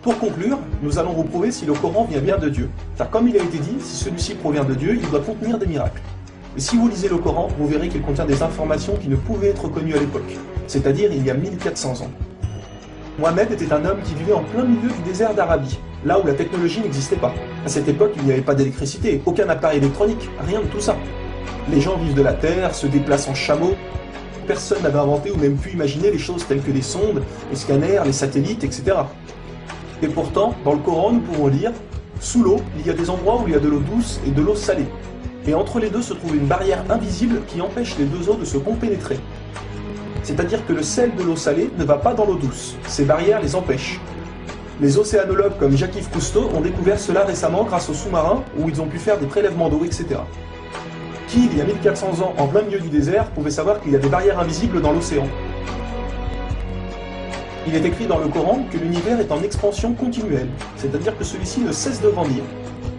Pour conclure, nous allons vous prouver si le Coran vient bien de Dieu. Car comme il a été dit, si celui-ci provient de Dieu, il doit contenir des miracles. Et si vous lisez le Coran, vous verrez qu'il contient des informations qui ne pouvaient être connues à l'époque, c'est-à-dire il y a 1400 ans. Mohamed était un homme qui vivait en plein milieu du désert d'Arabie, là où la technologie n'existait pas. À cette époque, il n'y avait pas d'électricité, aucun appareil électronique, rien de tout ça. Les gens vivent de la terre, se déplacent en chameau. Personne n'avait inventé ou même pu imaginer les choses telles que les sondes, les scanners, les satellites, etc. Et pourtant, dans le Coran, nous pouvons lire « Sous l'eau, il y a des endroits où il y a de l'eau douce et de l'eau salée. Et entre les deux se trouve une barrière invisible qui empêche les deux eaux de se compénétrer. C'est-à-dire que le sel de l'eau salée ne va pas dans l'eau douce. Ces barrières les empêchent. Les océanologues comme Jacques-Yves Cousteau ont découvert cela récemment grâce aux sous-marins où ils ont pu faire des prélèvements d'eau, etc. Qui, il y a 1400 ans, en plein milieu du désert, pouvait savoir qu'il y a des barrières invisibles dans l'océan? Il est écrit dans le Coran que l'univers est en expansion continuelle, c'est-à-dire que celui-ci ne cesse de grandir.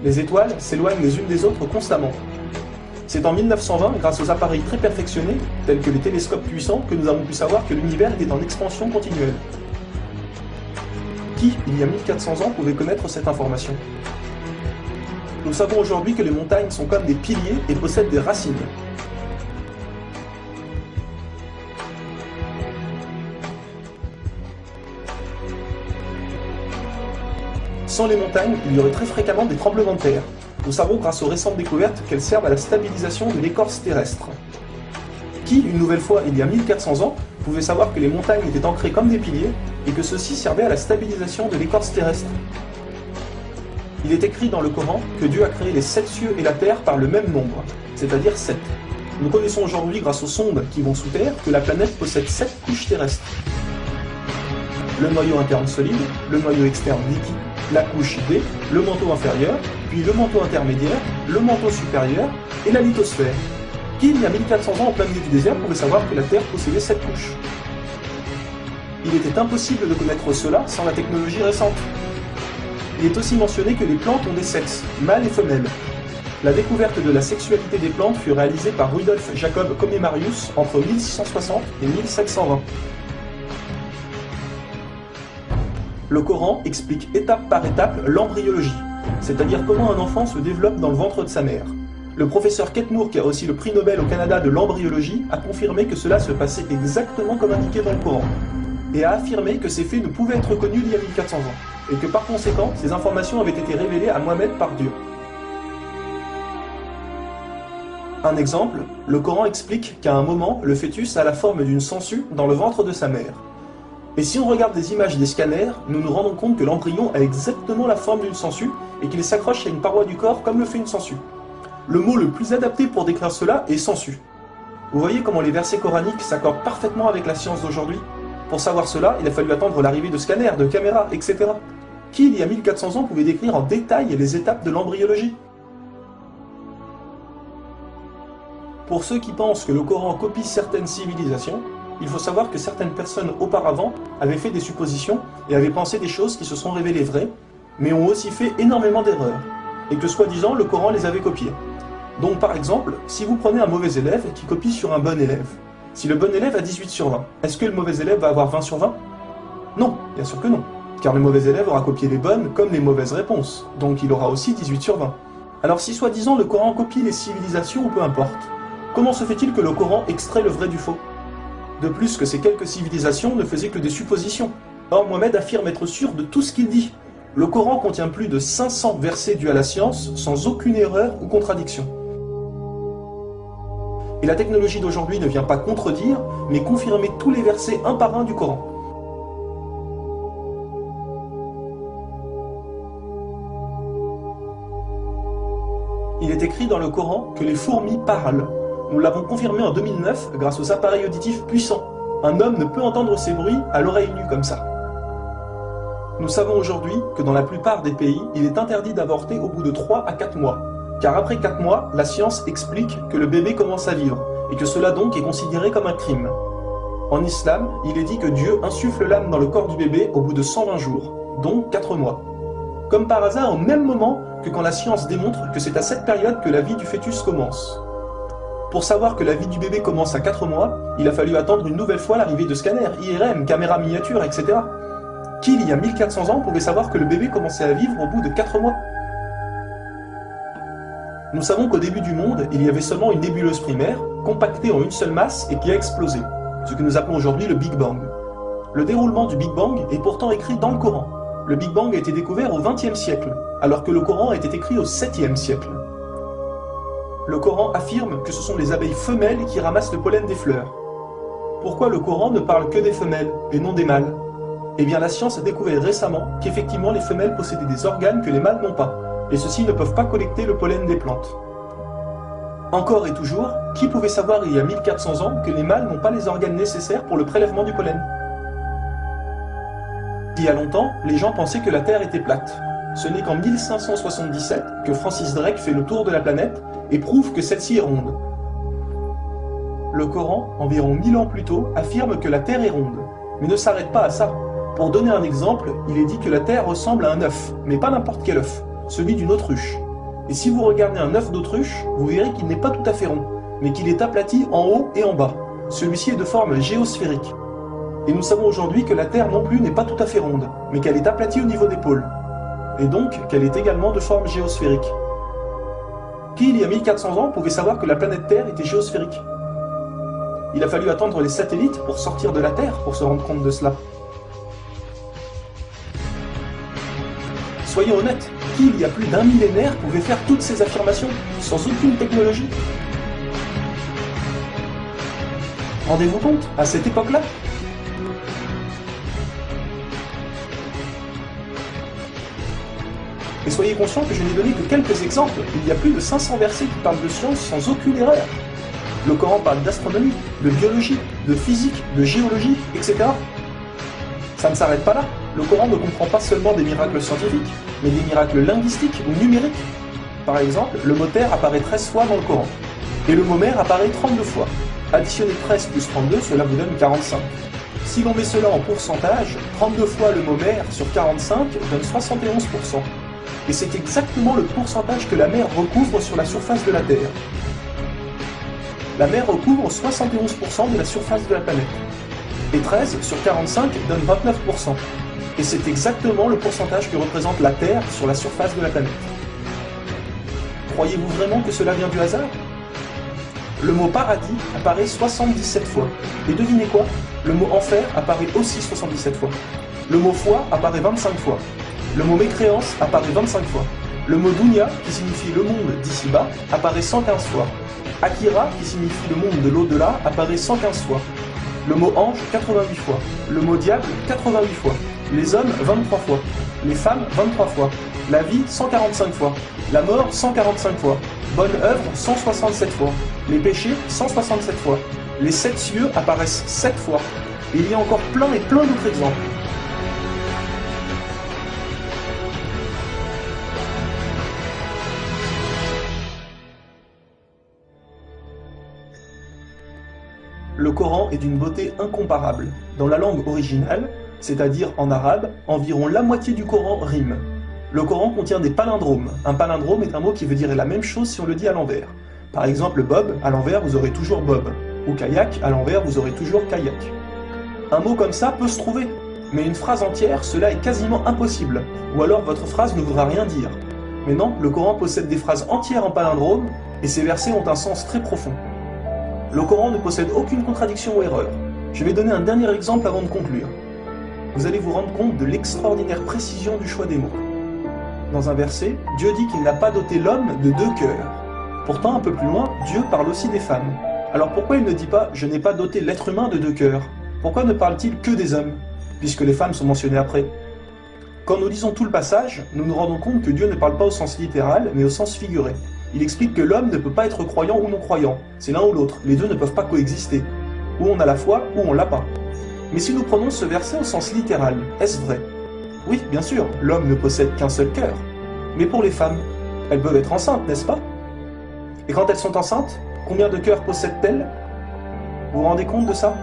Les étoiles s'éloignent les unes des autres constamment. C'est en 1920, grâce aux appareils très perfectionnés, tels que les télescopes puissants, que nous avons pu savoir que l'univers était en expansion continuelle. Qui, il y a 1400 ans, pouvait connaître cette information? Nous savons aujourd'hui que les montagnes sont comme des piliers et possèdent des racines. Sans les montagnes, il y aurait très fréquemment des tremblements de terre. Nous savons grâce aux récentes découvertes qu'elles servent à la stabilisation de l'écorce terrestre. Qui, une nouvelle fois, il y a 1400 ans, pouvait savoir que les montagnes étaient ancrées comme des piliers et que ceux-ci servaient à la stabilisation de l'écorce terrestre? Il est écrit dans le Coran que Dieu a créé les 7 cieux et la terre par le même nombre, c'est-à-dire 7. Nous connaissons aujourd'hui, grâce aux sondes qui vont sous terre, que la planète possède 7 couches terrestres. Le noyau interne solide, le noyau externe liquide, la couche D, le manteau inférieur, puis le manteau intermédiaire, le manteau supérieur et la lithosphère. Qui, il y a 1400 ans en plein milieu du désert, pouvait savoir que la Terre possédait 7 couches? Il était impossible de connaître cela sans la technologie récente. Il est aussi mentionné que les plantes ont des sexes, mâles et femelles. La découverte de la sexualité des plantes fut réalisée par Rudolf Jacob Comnenarius entre 1660 et 1720. Le Coran explique étape par étape l'embryologie, c'est-à-dire comment un enfant se développe dans le ventre de sa mère. Le professeur Ketmour, qui a reçu le prix Nobel au Canada de l'embryologie, a confirmé que cela se passait exactement comme indiqué dans le Coran, et a affirmé que ces faits ne pouvaient être connus il y a 1400 ans, et que par conséquent, ces informations avaient été révélées à Mohamed par Dieu. Un exemple, le Coran explique qu'à un moment, le fœtus a la forme d'une sangsue dans le ventre de sa mère. Et si on regarde des images des scanners, nous nous rendons compte que l'embryon a exactement la forme d'une sangsue et qu'il s'accroche à une paroi du corps comme le fait une sangsue. Le mot le plus adapté pour décrire cela est sangsue. Vous voyez comment les versets coraniques s'accordent parfaitement avec la science d'aujourd'hui? Pour savoir cela, il a fallu attendre l'arrivée de scanners, de caméras, etc. Qui, il y a 1400 ans, pouvait décrire en détail les étapes de l'embryologie? Pour ceux qui pensent que le Coran copie certaines civilisations, il faut savoir que certaines personnes auparavant avaient fait des suppositions et avaient pensé des choses qui se sont révélées vraies, mais ont aussi fait énormément d'erreurs, et que soi-disant le Coran les avait copiées. Donc par exemple, si vous prenez un mauvais élève qui copie sur un bon élève, si le bon élève a 18 sur 20, est-ce que le mauvais élève va avoir 20 sur 20? Non, bien sûr que non, car le mauvais élève aura copié les bonnes comme les mauvaises réponses, donc il aura aussi 18 sur 20. Alors si soi-disant le Coran copie les civilisations ou peu importe, comment se fait-il que le Coran extrait le vrai du faux? De plus que ces quelques civilisations ne faisaient que des suppositions. Or Mohamed affirme être sûr de tout ce qu'il dit. Le Coran contient plus de 500 versets dus à la science, sans aucune erreur ou contradiction. Et la technologie d'aujourd'hui ne vient pas contredire, mais confirmer tous les versets un par un du Coran. Il est écrit dans le Coran que les fourmis parlent. Nous l'avons confirmé en 2009 grâce aux appareils auditifs puissants. Un homme ne peut entendre ces bruits à l'oreille nue comme ça. Nous savons aujourd'hui que dans la plupart des pays, il est interdit d'avorter au bout de 3 à 4 mois. Car après 4 mois, la science explique que le bébé commence à vivre, et que cela donc est considéré comme un crime. En islam, il est dit que Dieu insuffle l'âme dans le corps du bébé au bout de 120 jours, donc 4 mois. Comme par hasard au même moment que quand la science démontre que c'est à cette période que la vie du fœtus commence. Pour savoir que la vie du bébé commence à 4 mois, il a fallu attendre une nouvelle fois l'arrivée de scanners, IRM, caméras miniatures, etc. Qui, il y a 1400 ans, pouvait savoir que le bébé commençait à vivre au bout de 4 mois? Nous savons qu'au début du monde, il y avait seulement une nébuleuse primaire, compactée en une seule masse et qui a explosé, ce que nous appelons aujourd'hui le Big Bang. Le déroulement du Big Bang est pourtant écrit dans le Coran. Le Big Bang a été découvert au XXe siècle, alors que le Coran a été écrit au 7e siècle. Le Coran affirme que ce sont les abeilles femelles qui ramassent le pollen des fleurs. Pourquoi le Coran ne parle que des femelles et non des mâles? Eh bien la science a découvert récemment qu'effectivement les femelles possédaient des organes que les mâles n'ont pas, et ceux-ci ne peuvent pas collecter le pollen des plantes. Encore et toujours, qui pouvait savoir il y a 1400 ans que les mâles n'ont pas les organes nécessaires pour le prélèvement du pollen? Il y a longtemps, les gens pensaient que la Terre était plate. Ce n'est qu'en 1577 que Francis Drake fait le tour de la planète et prouve que celle-ci est ronde. Le Coran, environ 1000 ans plus tôt, affirme que la Terre est ronde, mais ne s'arrête pas à ça. Pour donner un exemple, il est dit que la Terre ressemble à un œuf, mais pas n'importe quel œuf, celui d'une autruche. Et si vous regardez un œuf d'autruche, vous verrez qu'il n'est pas tout à fait rond, mais qu'il est aplati en haut et en bas. Celui-ci est de forme géosphérique. Et nous savons aujourd'hui que la Terre non plus n'est pas tout à fait ronde, mais qu'elle est aplatie au niveau des pôles. Et donc qu'elle est également de forme géosphérique. Qui, il y a 1400 ans, pouvait savoir que la planète Terre était géosphérique? Il a fallu attendre les satellites pour sortir de la Terre pour se rendre compte de cela. Soyons honnêtes, qui, il y a plus d'un millénaire, pouvait faire toutes ces affirmations sans aucune technologie? Rendez-vous compte, à cette époque-là? Et soyez conscients que je n'ai donné que quelques exemples. Il y a plus de 500 versets qui parlent de science sans aucune erreur. Le Coran parle d'astronomie, de biologie, de physique, de géologie, etc. Ça ne s'arrête pas là. Le Coran ne comprend pas seulement des miracles scientifiques, mais des miracles linguistiques ou numériques. Par exemple, le mot terre apparaît 13 fois dans le Coran, et le mot mer apparaît 32 fois. Additionnez 13 plus 32, cela vous donne 45. Si l'on met cela en pourcentage, 32 fois le mot mer sur 45 donne 71%. Et c'est exactement le pourcentage que la mer recouvre sur la surface de la Terre. La mer recouvre 71% de la surface de la planète. Et 13 sur 45 donne 29%. Et c'est exactement le pourcentage que représente la Terre sur la surface de la planète. Croyez-vous vraiment que cela vient du hasard? Le mot paradis apparaît 77 fois. Et devinez quoi? Le mot enfer apparaît aussi 77 fois. Le mot foi apparaît 25 fois. Le mot mécréance apparaît 25 fois. Le mot dunya, qui signifie le monde d'ici-bas, apparaît 115 fois. Akira, qui signifie le monde de l'au-delà, apparaît 115 fois. Le mot ange, 88 fois. Le mot diable, 88 fois. Les hommes, 23 fois. Les femmes, 23 fois. La vie, 145 fois. La mort, 145 fois. Bonne œuvre, 167 fois. Les péchés, 167 fois. Les 7 cieux apparaissent 7 fois. Et il y a encore plein et plein d'autres exemples. Le Coran est d'une beauté incomparable. Dans la langue originale, c'est-à-dire en arabe, environ la moitié du Coran rime. Le Coran contient des palindromes. Un palindrome est un mot qui veut dire la même chose si on le dit à l'envers. Par exemple, Bob, à l'envers, vous aurez toujours Bob. Ou kayak, à l'envers, vous aurez toujours kayak. Un mot comme ça peut se trouver, mais une phrase entière, cela est quasiment impossible. Ou alors votre phrase ne voudra rien dire. Mais non, le Coran possède des phrases entières en palindrome, et ces versets ont un sens très profond. Le Coran ne possède aucune contradiction ou erreur. Je vais donner un dernier exemple avant de conclure. Vous allez vous rendre compte de l'extraordinaire précision du choix des mots. Dans un verset, Dieu dit qu'il n'a pas doté l'homme de 2 cœurs. Pourtant, un peu plus loin, Dieu parle aussi des femmes. Alors pourquoi il ne dit pas « je n'ai pas doté l'être humain de 2 cœurs » ? Pourquoi ne parle-t-il que des hommes, puisque les femmes sont mentionnées après? Quand nous lisons tout le passage, nous nous rendons compte que Dieu ne parle pas au sens littéral, mais au sens figuré. Il explique que l'homme ne peut pas être croyant ou non-croyant, c'est l'un ou l'autre, les deux ne peuvent pas coexister. Ou on a la foi, ou on l'a pas. Mais si nous prenons ce verset au sens littéral, est-ce vrai? Oui, bien sûr, l'homme ne possède qu'un seul cœur. Mais pour les femmes, elles peuvent être enceintes, n'est-ce pas? Et quand elles sont enceintes, combien de cœurs possèdent-elles? Vous vous rendez compte de ça?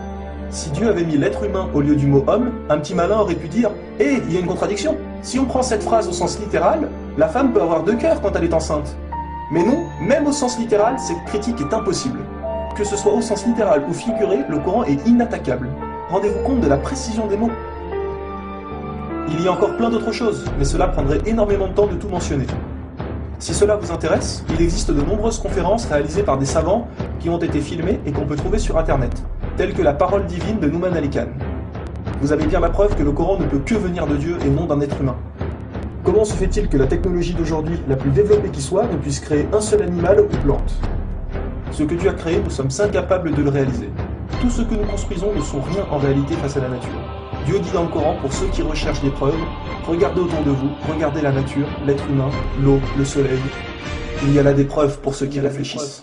Si Dieu avait mis l'être humain au lieu du mot homme, un petit malin aurait pu dire « Hé, il y a une contradiction. Si on prend cette phrase au sens littéral, la femme peut avoir 2 cœurs quand elle est enceinte. » Mais non, même au sens littéral, cette critique est impossible. Que ce soit au sens littéral ou figuré, le Coran est inattaquable. Rendez-vous compte de la précision des mots. Il y a encore plein d'autres choses, mais cela prendrait énormément de temps de tout mentionner. Si cela vous intéresse, il existe de nombreuses conférences réalisées par des savants qui ont été filmées et qu'on peut trouver sur internet, telles que la parole divine de Nouman Ali Khan. Vous avez bien la preuve que le Coran ne peut que venir de Dieu et non d'un être humain. Comment se fait-il que la technologie d'aujourd'hui, la plus développée qui soit, ne puisse créer un seul animal ou plante? Ce que Dieu a créé, nous sommes incapables de le réaliser. Tout ce que nous construisons ne sont rien en réalité face à la nature. Dieu dit dans le Coran, pour ceux qui recherchent des preuves, regardez autour de vous, regardez la nature, l'être humain, l'eau, le soleil. Il y a là des preuves pour ceux qui réfléchissent.